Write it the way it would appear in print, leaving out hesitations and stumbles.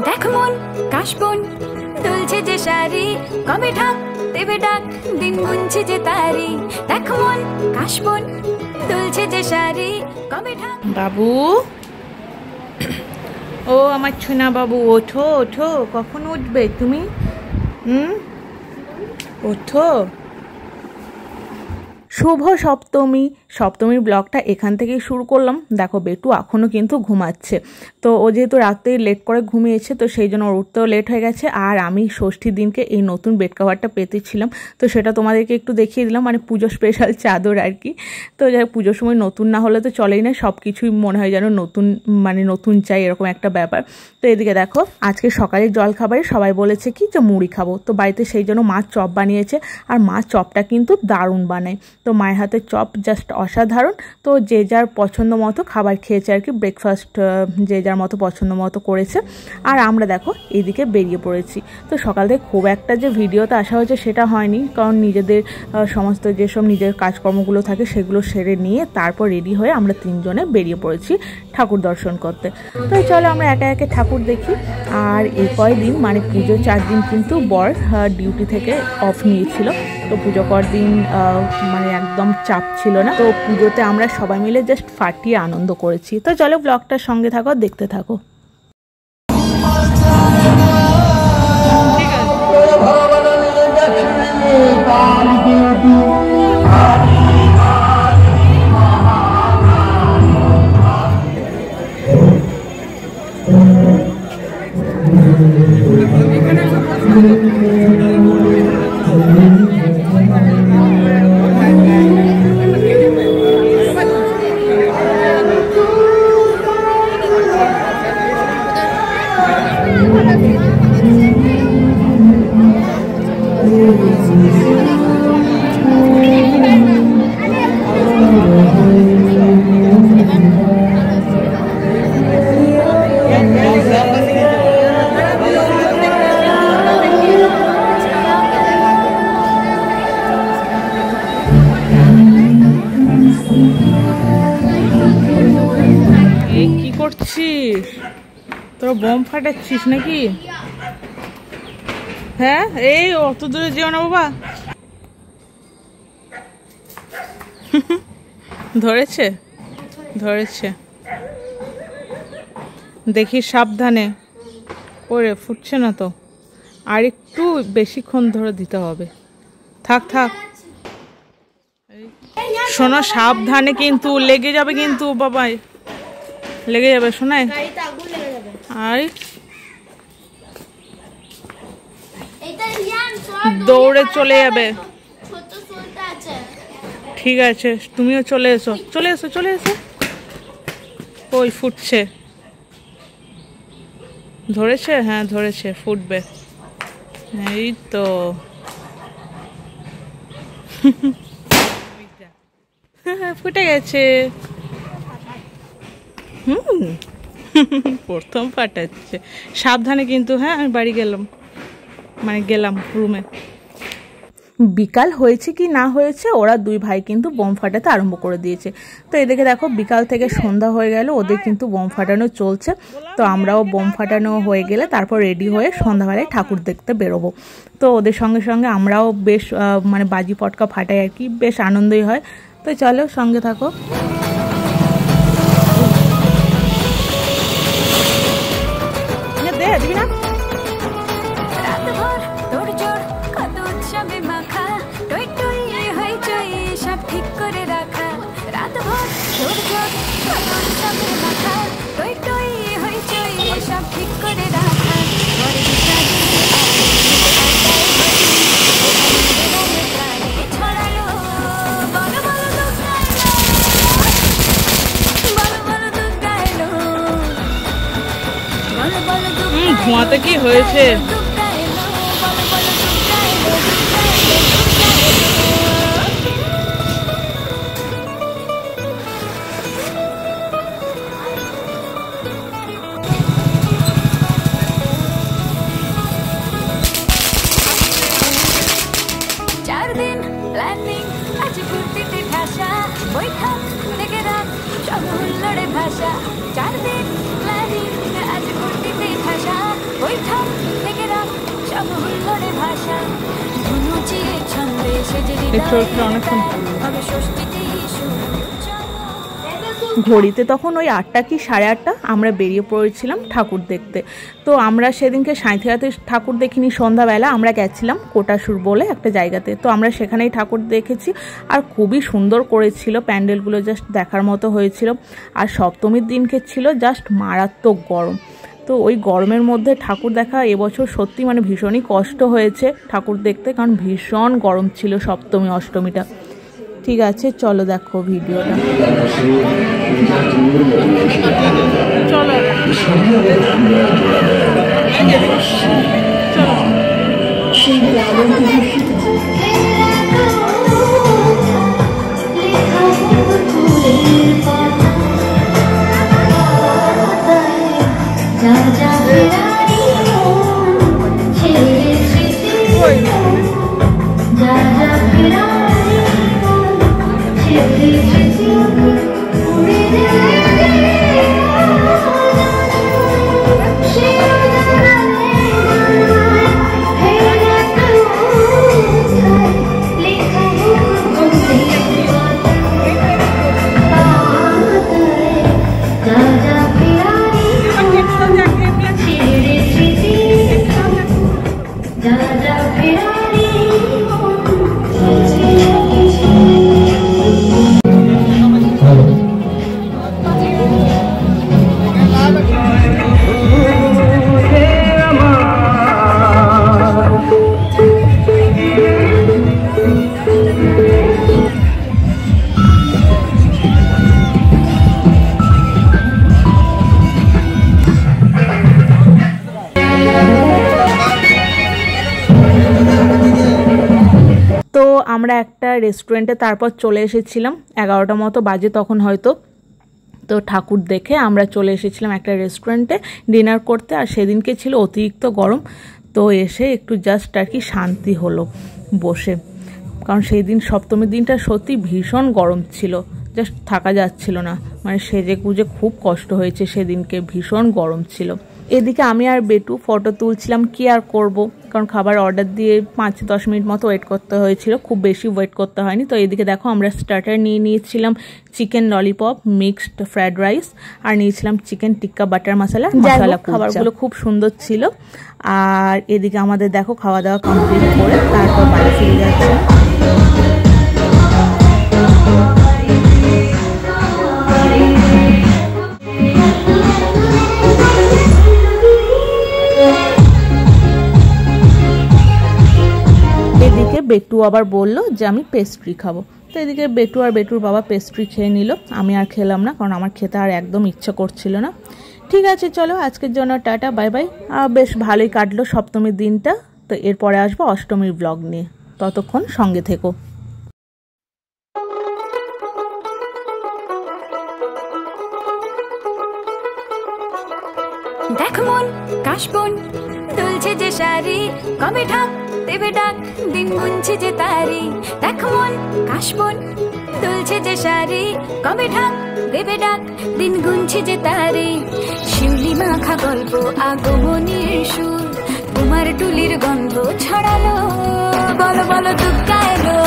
দেখ মন কাশবন দুলছে যে শাড়ি, কবে ঢাক দেবে ডাক দিন গুনছে যে তারি। দেখ মন কাশবন দুলছে যে শাড়ি, কবে ঢাক। বাবু, ও আমার ছোনা বাবু, ওঠো ওঠো, কখন উঠবে তুমি? ওঠো। শুভ সপ্তমী। সপ্তমীর ব্লগটা এখান থেকেই শুরু করলাম। দেখো বেটু এখনও কিন্তু ঘুমাচ্ছে, তো ও যেহেতু রাত্রে লেট করে ঘুমিয়েছে তো সেই জন্য ওর উঠতেও লেট হয়ে গেছে। আর আমি ষষ্ঠীর দিনকে এই নতুন বেড কাভারটা পেতেছিলাম, তো সেটা তোমাদেরকে একটু দেখিয়ে দিলাম, মানে পুজো স্পেশাল চাদর আর কি। তো যাই পুজোর সময় নতুন না হলে তো চলেই না, সব কিছুই মনে হয় যেন নতুন, মানে নতুন চাই এরকম একটা ব্যাপার। তো এদিকে দেখো আজকে সকালের জলখাবারে সবাই বলেছে কি যে মুড়ি খাবো, তো বাড়িতে সেই জন্য মা চপ বানিয়েছে। আর মা চপটা কিন্তু দারুণ বানায়, তো মায়ের হাতের চপ জাস্ট অসাধারণ। তো যে যার পছন্দ মতো খাবার খেয়েছে আর কি, ব্রেকফাস্ট যে যার মতো পছন্দ মতো করেছে। আর আমরা দেখো এদিকে বেরিয়ে পড়েছি। তো সকাল থেকে খুব একটা যে ভিডিওতে আসা হয়েছে সেটা হয়নি, কারণ নিজেদের সমস্ত যেসব নিজের কাজকর্মগুলো থাকে সেগুলো সেরে নিয়ে তারপর রেডি হয়ে আমরা তিনজনে বেরিয়ে পড়েছি ঠাকুর দর্শন করতে। তো চলো আমরা একে একে ঠাকুর দেখি। আর এই কয়দিন মানে পুজো 4 দিন কিন্তু বর ডিউটি থেকে অফ নিয়েছিল, তো পুজো কর দিন মানে একদম চাপ ছিল না। তো পুজোতে আমরা সবাই মিলে জাস্ট ফাটিয়ে আনন্দ করেছি। তো চলো ব্লগটার সঙ্গে থাকো, দেখতে থাকো। কি করছিস তোরা? বোম ফাটাচ্ছিস নাকি? হ্যাঁ, এই অত দূরে যেও না বাবা। ধরেছে ধরেছে, দেখি সাবধানে করে, ফুটছে না তো, আর একটু বেশিক্ষণ ধরে দিতে হবে। থাক থাক, শোনো সাবধানে কিন্তু, লেগে যাবে কিন্তু বাবাই, লেগে যাবে শোনায়। আর দৌড়ে চলে যাবে। ঠিক আছে, তুমিও চলে এসো, চলে এসো, চলে এসো। ওই ফুটছে, ধরেছে, হ্যাঁ ধরেছে, ফুটবে। এই তো ফুটে গেছে। প্রথম ফাটাচ্ছে, সাবধানে কিন্তু। হ্যাঁ, আমি বাড়ি গেলাম, মানে গেলাম রুমে। বিকাল হয়েছে কি না হয়েছে, ওরা দুই ভাই কিন্তু বোম ফাটাতে আরম্ভ করে দিয়েছে। তো এদিকে দেখো বিকাল থেকে সন্ধ্যা হয়ে গেল, ওদের কিন্তু বোম ফাটানো চলছে। তো আমরাও বোম ফাটানো হয়ে গেলে তারপর রেডি হয়ে সন্ধ্যাবেলায় ঠাকুর দেখতে বেরোবো। তো ওদের সঙ্গে সঙ্গে আমরাও বেশ মানে বাজি পটকা ফাটাই আর কি, বেশ আনন্দই হয়। তো চলো সঙ্গে থাকো। দিবি না? ঠিক করে রাখা রাত ভর টই টই হইচই সব ঠিক করে রাখা। ছড়ালো বলো বলো দুঃখ বলো বলো দুঃখ গাইলো, বলো বলো দুঃখ। ধোঁয়াতে কি হয়েছে? ভাষা 4 দিন প্ল্যানিং আজ করতে ভাষা আশা ধনু চিরে ছন্দে সেজে অনেকক্ষণ হবে ষষ্ঠীতেই শুরু ঘড়িতে তখন ওই 8টা কি 8:30 আমরা বেরিয়ে পড়েছিলাম ঠাকুর দেখতে। তো আমরা সেদিনকে সাঁইথিয়াতে ঠাকুর দেখিনি সন্ধ্যাবেলা, আমরা গেছিলাম কোটাসুর বলে একটা জায়গাতে। তো আমরা সেখানেই ঠাকুর দেখেছি আর খুবই সুন্দর করেছিল, প্যান্ডেলগুলো জাস্ট দেখার মতো হয়েছিল। আর সপ্তমীর দিনকে ছিল জাস্ট মারাত্মক গরম। তো ওই গরমের মধ্যে ঠাকুর দেখা এবছর সত্যি মানে ভীষণই কষ্ট হয়েছে ঠাকুর দেখতে, কারণ ভীষণ গরম ছিল সপ্তমী অষ্টমীটা। ঠিক আছে, চলো দেখো ভিডিওটা। চলো আমরা একটা রেস্টুরেন্টে তারপর চলে এসেছিলাম, 11টা মতো বাজে তখন হয়তো। তো ঠাকুর দেখে আমরা চলে এসেছিলাম একটা রেস্টুরেন্টে ডিনার করতে। আর সেদিনকে ছিল অতিরিক্ত গরম, তো এসে একটু জাস্ট আর কি শান্তি হলো বসে, কারণ সেই দিন সপ্তমীর দিনটা সত্যি ভীষণ গরম ছিল, জাস্ট থাকা যাচ্ছিল না, মানে সেজে গুজে খুব কষ্ট হয়েছে সেদিনকে, ভীষণ গরম ছিল। এদিকে আমি আর বেটু ফটো তুলছিলাম, কি আর করব, কারণ খাবার অর্ডার দিয়ে 5-10 মিনিট মতো ওয়েট করতে হয়েছিল, খুব বেশি ওয়েট করতে হয়নি। তো এদিকে দেখো আমরা স্টার্টার নিয়ে নিয়েছিলাম chicken lollipop, mixed fried rice, আর নিয়েছিলাম চিকেন টিক্কা বাটার মশলা। খাবারগুলো খুব সুন্দর ছিল। আর এদিকে আমাদের দেখো খাওয়া দাওয়া কমপ্লিট করে তারপর বাড়ি ফিরে যাচ্ছে। এদিকে বেটু আবার বলল যে আমি পেস্ট্রি খাবো, তো এদিকে বেটু আর বেটুর বাবা পেস্ট্রি খেয়ে নিল, আমি আর খেলাম না, কারণ আমার খেতে আর একদম ইচ্ছা করছিল না। ঠিক আছে, চলো আজকের জন্য টাটা, বাই বাই। বেশ ভালোই কাটলো সপ্তমীর দিনটা। তো এরপরে আসবো অষ্টমীর ব্লগ নিয়ে, ততক্ষণ সঙ্গে থেকো। দেখ মন কাশবন দুলছে যে শাড়ি, কবে ঢাক দেবে ডাক দিন গুনছে যে তারি। দেখ মন কাশবন দুলছে যে শাড়ি, কবে ঢাক দেবে ডাক দিন গুনছে যে তারি। শিউলি মাখা গল্প আগমনীর সুর, তোমার টুলির গন্ধ ছড়ালো, বলো বলো দুগ্গা এলো।